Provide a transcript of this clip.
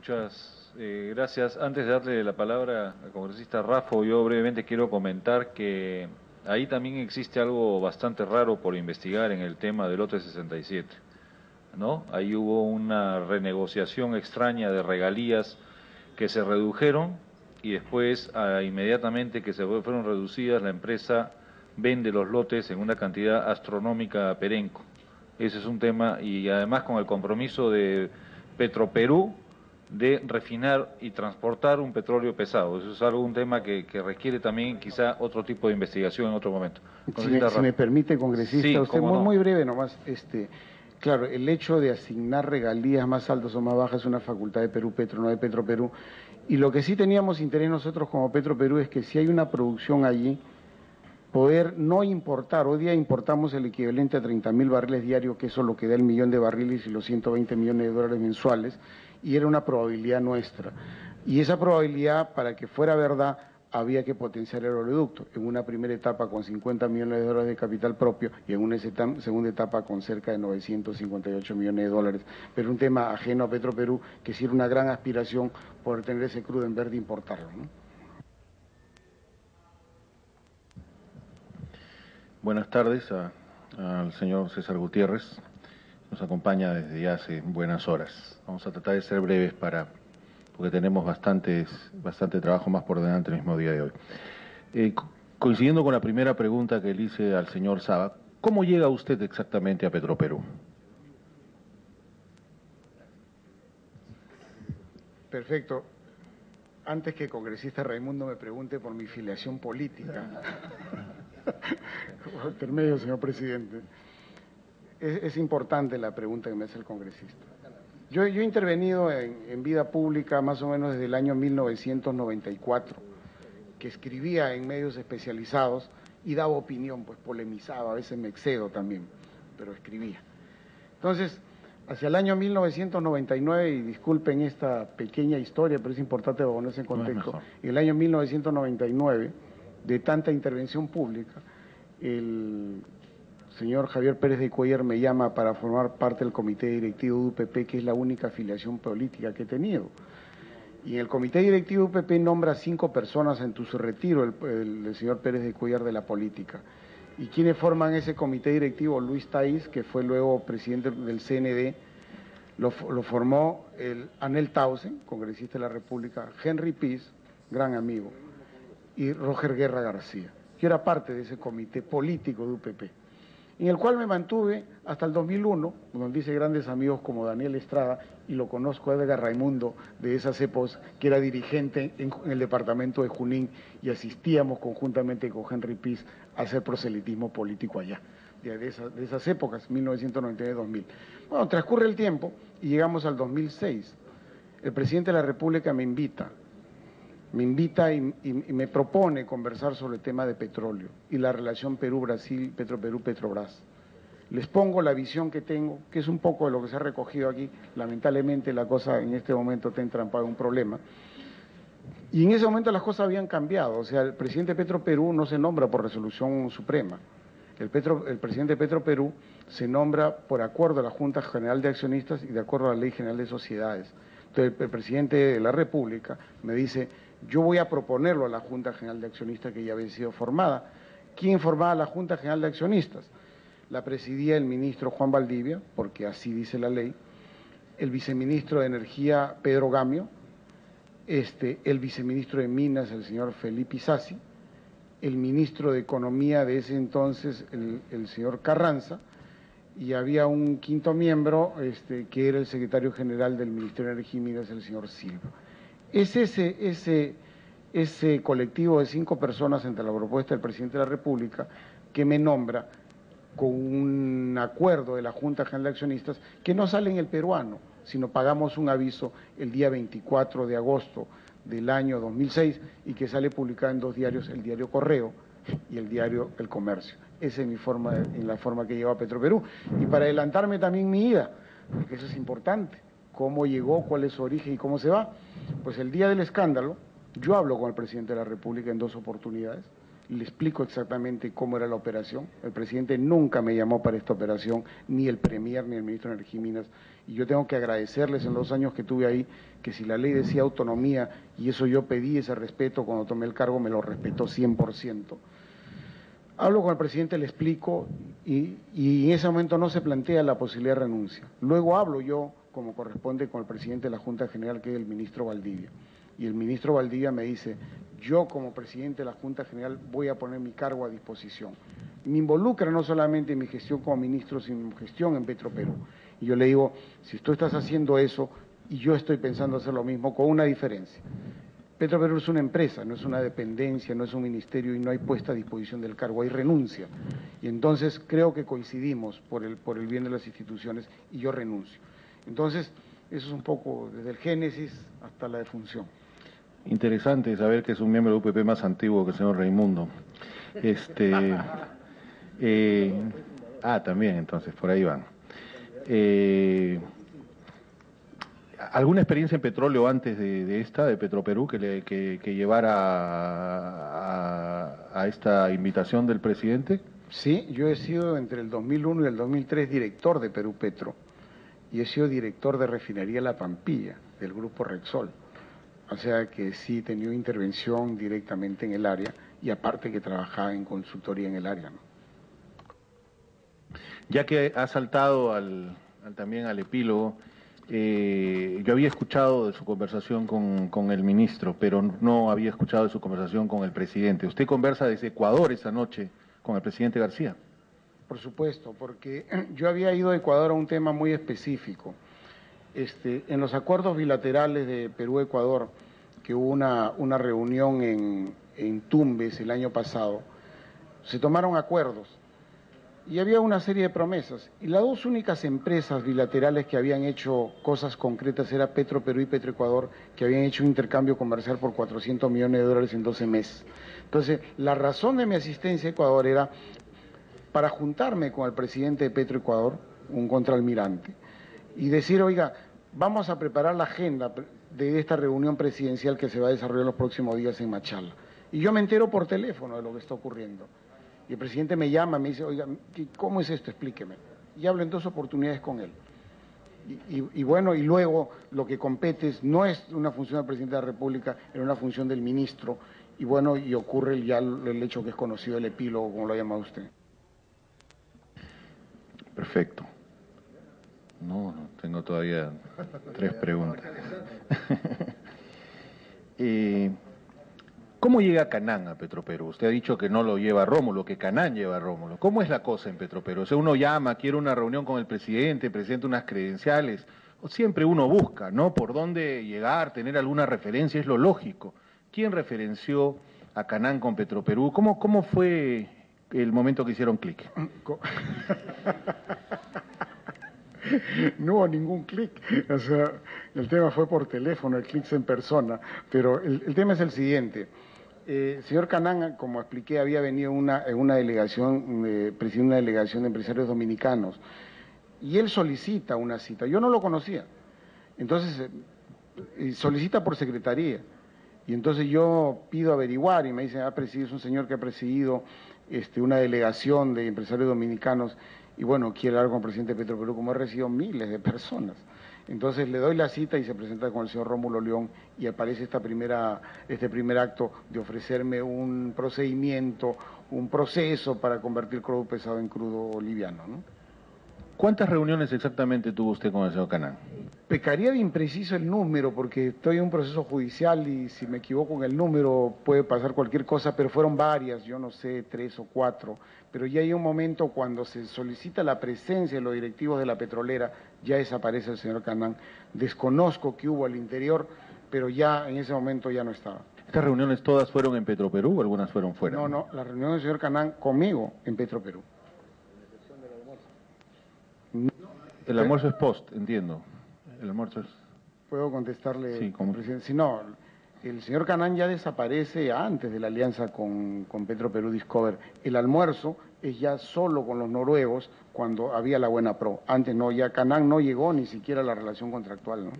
Muchas gracias. Antes de darle la palabra al congresista Raffo, yo brevemente quiero comentar que ahí también existe algo bastante raro por investigar en el tema del lote 67, ¿no? Ahí hubo una renegociación extraña de regalías que se redujeron y después, inmediatamente que se fueron reducidas, la empresa vende los lotes en una cantidad astronómica a Perenco. Ese es un tema, y además con el compromiso de Petroperú de refinar y transportar un petróleo pesado. Eso es un tema que requiere también quizá otro tipo de investigación en otro momento. Si me permite, congresista, sí, usted muy, no. muy breve nomás. Claro, el hecho de asignar regalías más altas o más bajas es una facultad de Perú Petro, no de Petroperú. Y lo que sí teníamos interés nosotros como Petroperú es que si hay una producción allí, poder no importar. Hoy día importamos el equivalente a 30.000 barriles diarios, que eso es lo que da el 1.000.000 de barriles y los 120 millones de dólares mensuales, y era una probabilidad nuestra. Y esa probabilidad, para que fuera verdad, había que potenciar el oleoducto, en una primera etapa con 50 millones de dólares de capital propio y en una segunda etapa con cerca de 958 millones de dólares. Pero un tema ajeno a Petroperú, que sí era una gran aspiración poder tener ese crudo en vez de importarlo, ¿no? Buenas tardes al señor César Gutiérrez, nos acompaña desde ya hace buenas horas. Vamos a tratar de ser breves porque tenemos bastante trabajo más por delante el mismo día de hoy. Coincidiendo con la primera pregunta que le hice al señor Saba, ¿cómo llega usted exactamente a Petroperú? Perfecto. Antes que el congresista Raimundo me pregunte por mi filiación política, intermedio, señor presidente, es importante la pregunta que me hace el congresista. Yo he intervenido en vida pública más o menos desde el año 1994, que escribía en medios especializados y daba opinión, pues polemizaba, a veces me excedo también, pero escribía. Entonces, hacia el año 1999, y disculpen esta pequeña historia, pero es importante ponerse en contexto, en el año 1999, de tanta intervención pública, el señor Javier Pérez de Cuellar me llama para formar parte del comité directivo de UPP, que es la única afiliación política que he tenido. Y en el comité directivo de UPP nombra 5 personas en su retiro, el señor Pérez de Cuellar, de la política. ¿Y quiénes forman ese comité directivo? Luis Taís, que fue luego presidente del CND, lo formó el Anel Tausen, congresista de la República, Henry Piz, gran amigo, y Roger Guerra García. Yo era parte de ese comité político de UPP, en el cual me mantuve hasta el 2001, donde hice grandes amigos como Daniel Estrada, y lo conozco a Edgar Raimundo de esas épocas, que era dirigente en el departamento de Junín, y asistíamos conjuntamente con Henry Piz a hacer proselitismo político allá, de esas épocas, 1999-2000. Bueno, transcurre el tiempo y llegamos al 2006. El presidente de la República me invita y me propone conversar sobre el tema de petróleo y la relación Perú-Brasil, Petroperú-Petrobras. Les pongo la visión que tengo, que es un poco de lo que se ha recogido aquí. Lamentablemente la cosa en este momento está entrampada en un problema. Y en ese momento las cosas habían cambiado. O sea, el presidente de Petroperú no se nombra por resolución suprema. El presidente de Petroperú se nombra por acuerdo de la Junta General de Accionistas y de acuerdo a la Ley General de Sociedades. Entonces el presidente de la República me dice: yo voy a proponerlo a la Junta General de Accionistas, que ya había sido formada. ¿Quién formaba la Junta General de Accionistas? La presidía el ministro Juan Valdivia, porque así dice la ley, el viceministro de Energía Pedro Gamio, el viceministro de Minas, el señor Felipe Isasi, el ministro de Economía de ese entonces, el señor Carranza, y había un quinto miembro, que era el secretario general del Ministerio de Energía y Minas, el señor Silva. Es ese colectivo de 5 personas, entre la propuesta del presidente de la República, que me nombra con un acuerdo de la Junta General de Accionistas, que no sale en el peruano, sino pagamos un aviso el día 24 de agosto del año 2006 y que sale publicado en 2 diarios, el diario Correo y el diario El Comercio. Esa es mi forma, en la forma que llegó a Petroperú. Y para adelantarme también mi ida, porque eso es importante, cómo llegó, cuál es su origen y cómo se va. Pues el día del escándalo, yo hablo con el presidente de la República en 2 oportunidades, le explico exactamente cómo era la operación. El presidente nunca me llamó para esta operación, ni el premier ni el ministro de Energía y Minas, y yo tengo que agradecerles en los años que tuve ahí, que si la ley decía autonomía, y eso yo pedí ese respeto cuando tomé el cargo, me lo respetó 100%. Hablo con el presidente, le explico, y en ese momento no se plantea la posibilidad de renuncia. Luego hablo yo, como corresponde, con el presidente de la Junta General, que es el ministro Valdivia. Y el ministro Valdivia me dice, yo como presidente de la Junta General voy a poner mi cargo a disposición. Me involucra no solamente en mi gestión como ministro, sino en mi gestión en Petroperú. Y yo le digo, si tú estás haciendo eso, y yo estoy pensando hacer lo mismo, con una diferencia. Petroperú es una empresa, no es una dependencia, no es un ministerio y no hay puesta a disposición del cargo, hay renuncia. Y entonces creo que coincidimos por el bien de las instituciones y yo renuncio. Entonces, eso es un poco desde el génesis hasta la defunción. Interesante saber que es un miembro del UPP más antiguo que el señor Raimundo. También, entonces, por ahí van. ¿Alguna experiencia en petróleo antes de esta, de Petroperú, que llevara a esta invitación del presidente? Sí, yo he sido entre el 2001 y el 2003 director de Perú Petro y he sido director de Refinería La Pampilla, del grupo Repsol. O sea que sí he tenido intervención directamente en el área y aparte que trabajaba en consultoría en el área, ¿no? Ya que ha saltado también al epílogo, yo había escuchado de su conversación con el ministro, pero no había escuchado de su conversación con el presidente. Usted conversa desde Ecuador esa noche con el presidente García. Por supuesto, porque yo había ido a Ecuador a un tema muy específico. En los acuerdos bilaterales de Perú-Ecuador, que hubo una reunión en Tumbes el año pasado, se tomaron acuerdos y había una serie de promesas. Y las dos únicas empresas bilaterales que habían hecho cosas concretas era Petroperú y Petroecuador, que habían hecho un intercambio comercial por $400 millones en 12 meses. Entonces, la razón de mi asistencia a Ecuador era para juntarme con el presidente de Petroecuador, un contraalmirante, y decir, oiga, vamos a preparar la agenda de esta reunión presidencial que se va a desarrollar los próximos días en Machala. Y yo me entero por teléfono de lo que está ocurriendo. Y el presidente me llama, me dice, oiga, ¿cómo es esto? Explíqueme. Y hablo en dos oportunidades con él. Y bueno, y luego lo que compete no es una función del presidente de la República, era una función del ministro. Y bueno, y ocurre ya el hecho que es conocido, el epílogo, como lo ha llamado usted. Perfecto. No, tengo todavía 3 preguntas. ¿Cómo llega Canán a Petroperú? Usted ha dicho que no lo lleva Rómulo, que Canán lleva a Rómulo. ¿Cómo es la cosa en Petroperú? O sea, uno llama, quiere una reunión con el presidente unas credenciales, o siempre uno busca, ¿no? Por dónde llegar, tener alguna referencia, es lo lógico. ¿Quién referenció a Canán con Petroperú? ¿Cómo fue el momento que hicieron clic? No hubo ningún clic, o sea, el tema fue por teléfono, el clic en persona, pero el tema es el siguiente. Señor Canán, como expliqué, había venido en una delegación, presidiendo una delegación de empresarios dominicanos, y él solicita una cita. Yo no lo conocía, entonces solicita por secretaría, y entonces yo pido averiguar, y me dicen, es un señor que ha presidido una delegación de empresarios dominicanos, y bueno, quiere hablar con el presidente de Petroperú, como he recibido miles de personas. Entonces le doy la cita y se presenta con el señor Rómulo León y aparece este primer acto de ofrecerme un procedimiento, un proceso para convertir crudo pesado en crudo liviano, ¿no? ¿Cuántas reuniones exactamente tuvo usted con el señor Canán? Pecaría de impreciso el número porque estoy en un proceso judicial y si me equivoco en el número puede pasar cualquier cosa, pero fueron varias, yo no sé, 3 o 4, pero ya hay un momento cuando se solicita la presencia de los directivos de la petrolera, ya desaparece el señor Canán. Desconozco qué hubo al interior, pero ya en ese momento ya no estaba. ¿Estas reuniones todas fueron en Petroperú o algunas fueron fuera? No, la reunión del señor Canán conmigo en Petroperú. El almuerzo es post, entiendo. El almuerzo es... ¿Puedo contestarle? Sí, ¿cómo? Presidente? Si no, el señor Canán ya desaparece antes de la alianza con Petroperú Discover. El almuerzo es ya solo con los noruegos cuando había la buena pro. Antes no, ya Canán no llegó ni siquiera a la relación contractual, ¿no?